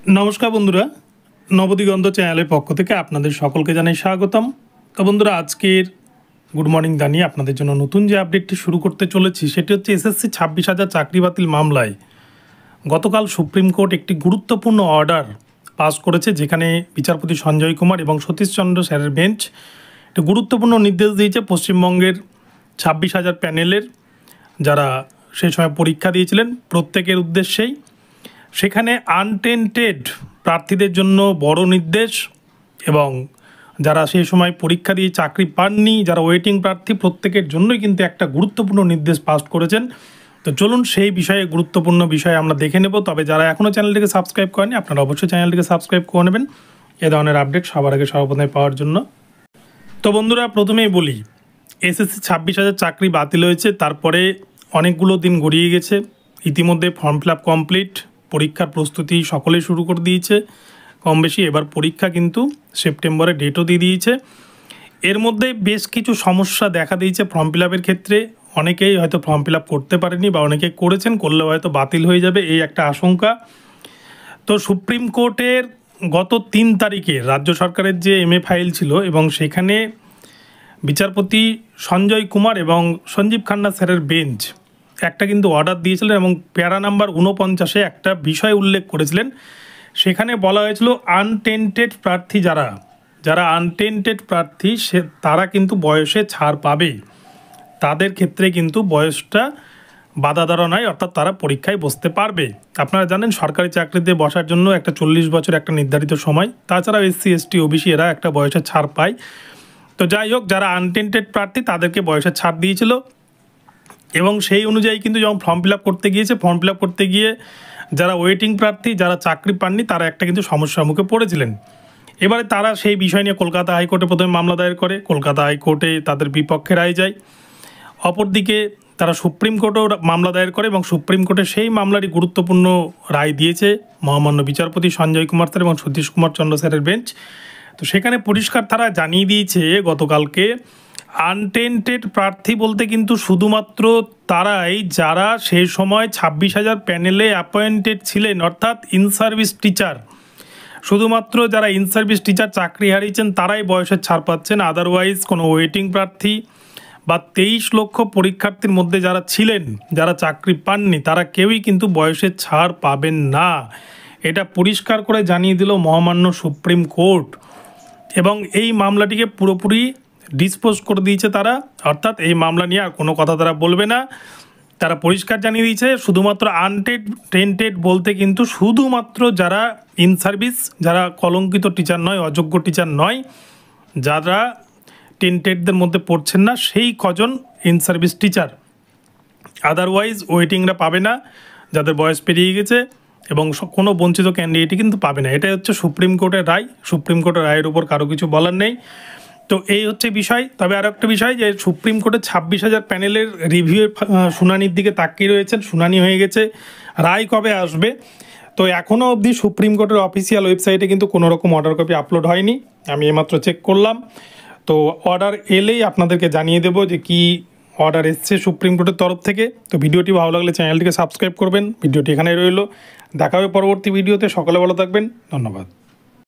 নমস্কার বন্ধুরা, নবদিগন্ত চ্যানেলের পক্ষ থেকে আপনাদের সকলকে জানাই স্বাগতম। তো বন্ধুরা, আজকের গুড মর্নিং জানিয়ে আপনাদের জন্য নতুন যে আপডেটটি শুরু করতে চলেছি সেটি হচ্ছে এসএসসি 26,000 চাকরি বাতিল মামলায় গতকাল সুপ্রিম কোর্ট একটি গুরুত্বপূর্ণ অর্ডার পাস করেছে, যেখানে বিচারপতি সঞ্জয় কুমার এবং সতীশচন্দ্র স্যারের বেঞ্চ একটি গুরুত্বপূর্ণ নির্দেশ দিয়েছে পশ্চিমবঙ্গের 26,000 প্যানেলের যারা সেই সময় পরীক্ষা দিয়েছিলেন প্রত্যেকের উদ্দেশ্যেই। সেখানে আনটেন্টেড প্রার্থীদের জন্য বড় নির্দেশ, এবং যারা সেই সময় পরীক্ষা দিয়ে চাকরি পাননি, যারা ওয়েটিং প্রার্থী, প্রত্যেকের জন্যই কিন্তু একটা গুরুত্বপূর্ণ নির্দেশ পাস করেছেন। তো চলুন সেই বিষয়ে গুরুত্বপূর্ণ বিষয়ে আমরা দেখে নেব। তবে যারা এখনও চ্যানেলটিকে সাবস্ক্রাইব করেনি আপনারা অবশ্যই চ্যানেলটিকে সাবস্ক্রাইব করে নেবেন এ ধরনের আপডেট সবার আগে সর্বপ্রথমে পাওয়ার জন্য। তো বন্ধুরা, প্রথমেই বলি, এসএসসি 26,000 চাকরি বাতিল হয়েছে, তারপরে অনেকগুলো দিন গড়িয়ে গেছে। ইতিমধ্যে ফর্ম ফিল আপ কমপ্লিট, পরীক্ষার প্রস্তুতি সকলেই শুরু করে দিয়েছে কম বেশি। এবার পরীক্ষা কিন্তু সেপ্টেম্বরে ডেটও দিয়ে দিয়েছে। এর মধ্যে বেশ কিছু সমস্যা দেখা দিয়েছে ফর্ম ফিল আপের ক্ষেত্রে। অনেকেই হয়তো ফর্ম ফিল আপ করতে পারেনি, বা অনেকে করেছেন, করলে হয়তো বাতিল হয়ে যাবে, এই একটা আশঙ্কা। তো সুপ্রিম কোর্টের গত 3 তারিখে রাজ্য সরকারের যে MA ফাইল ছিল, এবং সেখানে বিচারপতি সঞ্জয় কুমার এবং সঞ্জীব খান্না স্যারের বেঞ্চ একটা কিন্তু অর্ডার দিয়েছিলেন, এবং প্যারা নাম্বার 49-এ একটা বিষয় উল্লেখ করেছিলেন। সেখানে বলা হয়েছিল আনটেন্টেড প্রার্থী যারা আনটেন্টেড প্রার্থী তারা কিন্তু বয়সে ছাড় পাবে, তাদের ক্ষেত্রে কিন্তু বয়সটা বাধা দ্বারা নয়, অর্থাৎ তারা পরীক্ষায় বসতে পারবে। আপনারা জানেন সরকারি চাকরিতে বসার জন্য একটা 40 বছর একটা নির্ধারিত সময়, তাছাড়াও SC ST OBC এরা একটা বয়সে ছাড় পায়। তো যাই হোক, যারা আনটেন্টেড প্রার্থী তাদেরকে বয়সে ছাড় দিয়েছিল, এবং সেই অনুযায়ী কিন্তু যখন ফর্ম ফিল আপ করতে গিয়েছে, ফর্ম ফিল আপ করতে গিয়ে যারা ওয়েটিং প্রার্থী, যারা চাকরি পাননি, তারা একটা কিন্তু সমস্যার মুখে পড়েছিলেন। এবারে তারা সেই বিষয় নিয়ে কলকাতা হাইকোর্টে প্রথমে মামলা দায়ের করে, কলকাতা হাইকোর্টে তাদের বিপক্ষে রায় যায়। অপরদিকে তারা সুপ্রিম কোর্টেও মামলা দায়ের করে, এবং সুপ্রিম কোর্টে সেই মামলারই গুরুত্বপূর্ণ রায় দিয়েছে মহামান্য বিচারপতি সঞ্জয় কুমার স্যার এবং সতীশ কুমার চন্দ্র স্যারের বেঞ্চ। তো সেখানে পরিষ্কার তারা জানিয়ে দিয়েছে গতকালকে, আনটেন্টেড প্রার্থী বলতে কিন্তু শুধুমাত্র তারাই যারা সেই সময় 26,000 প্যানেলে অ্যাপয়েন্টেড ছিলেন, অর্থাৎ ইন সার্ভিস টিচার। শুধুমাত্র যারা ইন সার্ভিস টিচার চাকরি হারিয়েছেন তারাই বয়সের ছাড় পাচ্ছেন। আদারওয়াইজ কোনো ওয়েটিং প্রার্থী বা 23 লক্ষ পরীক্ষার্থীর মধ্যে যারা ছিলেন, যারা চাকরি পাননি, তারা কেউই কিন্তু বয়সের ছাড় পাবেন না। এটা পরিষ্কার করে জানিয়ে দিল মহামান্য সুপ্রিম কোর্ট, এবং এই মামলাটিকে পুরোপুরি ডিসপোজ করে দিয়েছে তারা, অর্থাৎ এই মামলা নিয়ে আর কোনো কথা তারা বলবে না। তারা পরিষ্কার জানিয়ে দিয়েছে শুধুমাত্র আনটেন্টেড বলতে কিন্তু শুধুমাত্র যারা ইন সার্ভিস, যারা কলঙ্কিত টিচার নয়, অযোগ্য টিচার নয়, যারা টেন্টেডদের মধ্যে পড়ছেন না, সেই কজন ইন সার্ভিস টিচার। আদারওয়াইজ ওয়েটিংরা পাবে না, যাদের বয়স পেরিয়ে গেছে, এবং কোনো বঞ্চিত ক্যান্ডিডেটই কিন্তু পাবে না। এটাই হচ্ছে সুপ্রিম কোর্টের রায়। সুপ্রিম কোর্টের রায়ের উপর কারো কিছু বলার নেই। তো এই হচ্ছে বিষয়। তবে আরও একটা বিষয়, যে সুপ্রিম কোর্টের 26,000 প্যানেলের রিভিউয়ের শুনানির দিকে তাকিয়ে রয়েছেন। শুনানি হয়ে গেছে, রায় কবে আসবে? তো এখনও অবধি সুপ্রিম কোর্টের অফিসিয়াল ওয়েবসাইটে কিন্তু কোনো রকম অর্ডার কপি আপলোড হয়নি, আমি এইমাত্র চেক করলাম। তো অর্ডার এলেই আপনাদেরকে জানিয়ে দেবো যে কি অর্ডার এসছে সুপ্রিম কোর্টের তরফ থেকে। তো ভিডিওটি ভালো লাগলে চ্যানেলটিকে সাবস্ক্রাইব করবেন। ভিডিওটি এখানেই রইল, দেখা হবে পরবর্তী ভিডিওতে। সকলে ভালো থাকবেন, ধন্যবাদ।